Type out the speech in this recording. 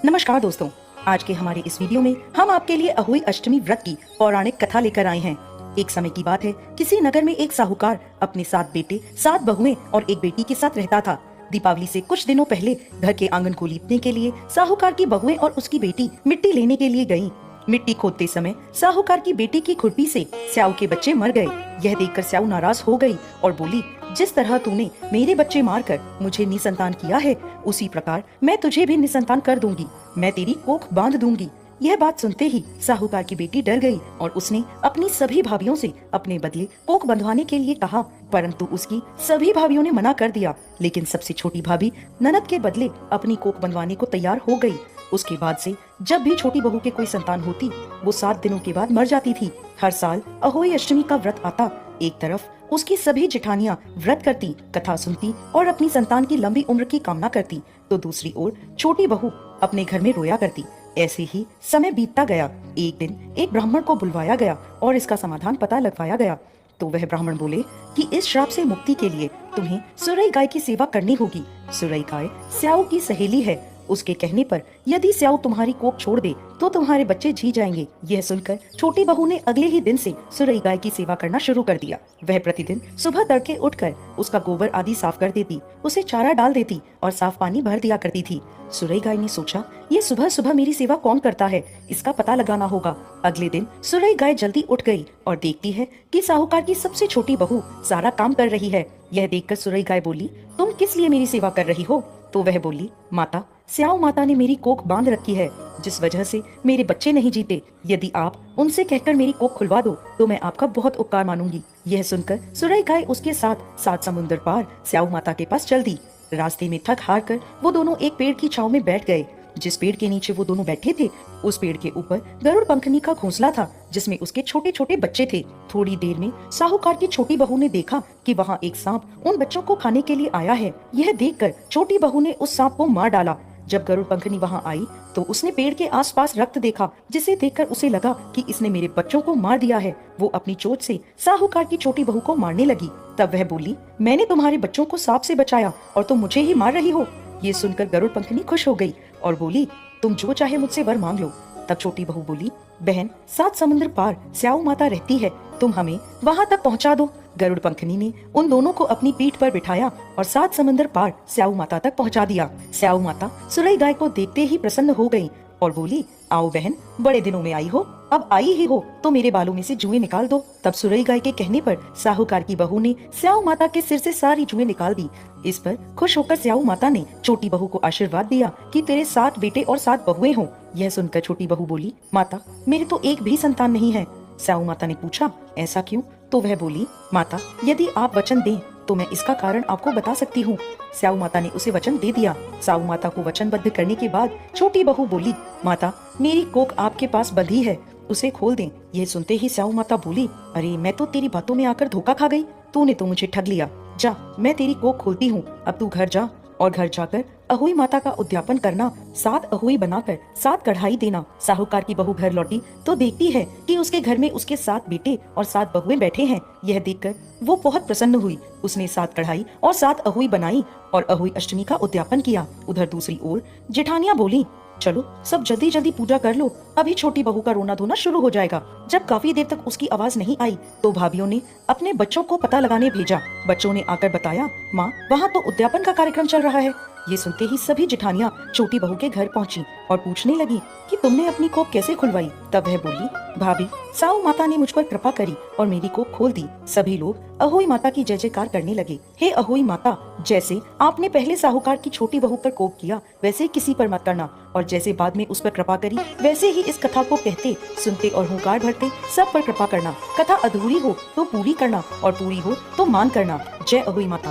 नमस्कार दोस्तों, आज के हमारे इस वीडियो में हम आपके लिए अहोई अष्टमी व्रत की पौराणिक कथा लेकर आए हैं। एक समय की बात है, किसी नगर में एक साहूकार अपने 7 बेटे, 7 बहुएं और एक बेटी के साथ रहता था। दीपावली से कुछ दिनों पहले घर के आंगन को लीपने के लिए साहूकार की बहुएं और उसकी बेटी मिट्टी लेने के लिए गयी। मिट्टी खोदते समय साहूकार की बेटी की खुरपी से स्याऊ के बच्चे मर गए। यह देखकर स्याऊ नाराज हो गई और बोली, जिस तरह तूने मेरे बच्चे मारकर मुझे निसंतान किया है, उसी प्रकार मैं तुझे भी निसंतान कर दूंगी। मैं तेरी कोख बांध दूंगी। यह बात सुनते ही साहूकार की बेटी डर गई और उसने अपनी सभी भाभियों से अपने बदले कोख बंधवाने के लिए कहा, परंतु उसकी सभी भाभियों ने मना कर दिया। लेकिन सबसे छोटी भाभी ननद के बदले अपनी कोख बंधवाने को तैयार हो गई। उसके बाद से जब भी छोटी बहू के कोई संतान होती, वो 7 दिनों के बाद मर जाती थी। हर साल अहोई अष्टमी का व्रत आता, एक तरफ उसकी सभी जेठानियां व्रत करती, कथा सुनती और अपनी संतान की लंबी उम्र की कामना करती, तो दूसरी ओर छोटी बहू अपने घर में रोया करती। ऐसे ही समय बीतता गया। एक दिन एक ब्राह्मण को बुलवाया गया और इसका समाधान पता लगवाया गया। तो वह ब्राह्मण बोले कि इस श्राप से मुक्ति के लिए तुम्हें सुरई गाय की सेवा करनी होगी। सुरई गाय स्याऊ की सहेली है। उसके कहने पर यदि स्याऊ तुम्हारी कोख छोड़ दे तो तुम्हारे बच्चे जी जाएंगे। यह सुनकर छोटी बहू ने अगले ही दिन से सुरई गाय की सेवा करना शुरू कर दिया। वह प्रतिदिन सुबह तड़के उठकर उसका गोबर आदि साफ कर देती, उसे चारा डाल देती और साफ पानी भर दिया करती थी। सुरई गाय ने सोचा, ये सुबह सुबह मेरी सेवा कौन करता है, इसका पता लगाना होगा। अगले दिन सुरई गाय जल्दी उठ गई और देखती है कि साहूकार की सबसे छोटी बहू सारा काम कर रही है। यह देखकर सुरई गाय बोली, तुम किस लिए मेरी सेवा कर रही हो? तो वह बोली, माता, स्याऊ माता ने मेरी कोख बांध रखी है, जिस वजह से मेरे बच्चे नहीं जीते। यदि आप उनसे कहकर मेरी कोख खुलवा दो तो मैं आपका बहुत उपकार मानूंगी। यह सुनकर सुरई गाय उसके साथ 7 समुद्र पार स्याऊ माता के पास चल दी। रास्ते में थक हार कर वो दोनों एक पेड़ की छांव में बैठ गए। जिस पेड़ के नीचे वो दोनों बैठे थे, उस पेड़ के ऊपर गरुड़ पंखनी का घोंसला था, जिसमें उसके छोटे छोटे बच्चे थे। थोड़ी देर में साहूकार की छोटी बहू ने देखा कि वहाँ एक सांप उन बच्चों को खाने के लिए आया है। यह देखकर छोटी बहू ने उस सांप को मार डाला। जब गरुड़ पंखनी वहाँ आई तो उसने पेड़ के आसपास रक्त देखा, जिसे देखकर उसे लगा कि इसने मेरे बच्चों को मार दिया है। वो अपनी चोट से साहूकार की छोटी बहू को मारने लगी। तब वह बोली, मैंने तुम्हारे बच्चों को सांप से बचाया और तुम मुझे ही मार रही हो। ये सुनकर गरुड़ पंखनी खुश हो गई और बोली, तुम जो चाहे मुझसे वर मांग लो। तब छोटी बहू बोली, बहन, 7 समुद्र पार स्याऊ माता रहती है, तुम हमें वहाँ तक पहुँचा दो। गरुड़ पंखनी ने उन दोनों को अपनी पीठ पर बिठाया और 7 समुद्र पार स्याऊ माता तक पहुँचा दिया। स्याऊ माता सुरई गाय को देखते ही प्रसन्न हो गई और बोली, आओ बहन, बड़े दिनों में आई हो, अब आई ही हो तो मेरे बालों में से जुएं निकाल दो। तब सुरई गाय के कहने पर साहूकार की बहू ने स्याऊ माता के सिर से सारी जुएं निकाल दी। इस पर खुश होकर स्याऊ माता ने छोटी बहू को आशीर्वाद दिया कि तेरे 7 बेटे और 7 बहुएं हों। यह सुनकर छोटी बहू बोली, माता, मेरे तो एक भी संतान नहीं है। स्याऊ माता ने पूछा, ऐसा क्यों? तो वह बोली, माता, यदि आप वचन दें तो मैं इसका कारण आपको बता सकती हूँ। स्याऊ माता ने उसे वचन दे दिया। स्याऊ माता को वचनबद्ध करने के बाद छोटी बहू बोली, माता, मेरी कोख आपके पास बंधी है, उसे खोल दें। यह सुनते ही स्याऊ माता बोली, अरे मैं तो तेरी बातों में आकर धोखा खा गई, तूने तो मुझे ठग लिया। जा, मैं तेरी कोख खोलती हूँ, अब तू घर जा और घर जाकर अहोई माता का उद्यापन करना, 7 अहोई बनाकर 7 कढ़ाई देना। साहूकार की बहू घर लौटी तो देखती है कि उसके घर में उसके 7 बेटे और 7 बहुएं बैठे हैं। यह देखकर वो बहुत प्रसन्न हुई। उसने 7 कढ़ाई और 7 अहोई बनाई और अहोई अष्टमी का उद्यापन किया। उधर दूसरी ओर जेठानियां बोली, चलो सब जल्दी जल्दी पूजा कर लो, अभी छोटी बहू का रोना धोना शुरू हो जाएगा। जब काफी देर तक उसकी आवाज नहीं आई तो भाभियों ने अपने बच्चों को पता लगाने भेजा। बच्चों ने आकर बताया, माँ, वहाँ तो उद्यापन का कार्यक्रम चल रहा है। ये सुनते ही सभी जेठानियां छोटी बहू के घर पहुंची और पूछने लगी कि तुमने अपनी कोख कैसे खुलवाई। तब वह बोली, भाभी, साऊ माता ने मुझ पर कृपा करी और मेरी कोख खोल दी। सभी लोग अहोई माता की जय जयकार करने लगे। हे अहोई माता, जैसे आपने पहले साहूकार की छोटी बहू पर कोप किया, वैसे किसी पर मत करना, और जैसे बाद में उस पर कृपा करी, वैसे ही इस कथा को कहते, सुनते और हुंकार भरते सब पर कृपा करना। कथा अधूरी हो तो पूरी करना और पूरी हो तो मान करना। जय अहोई माता।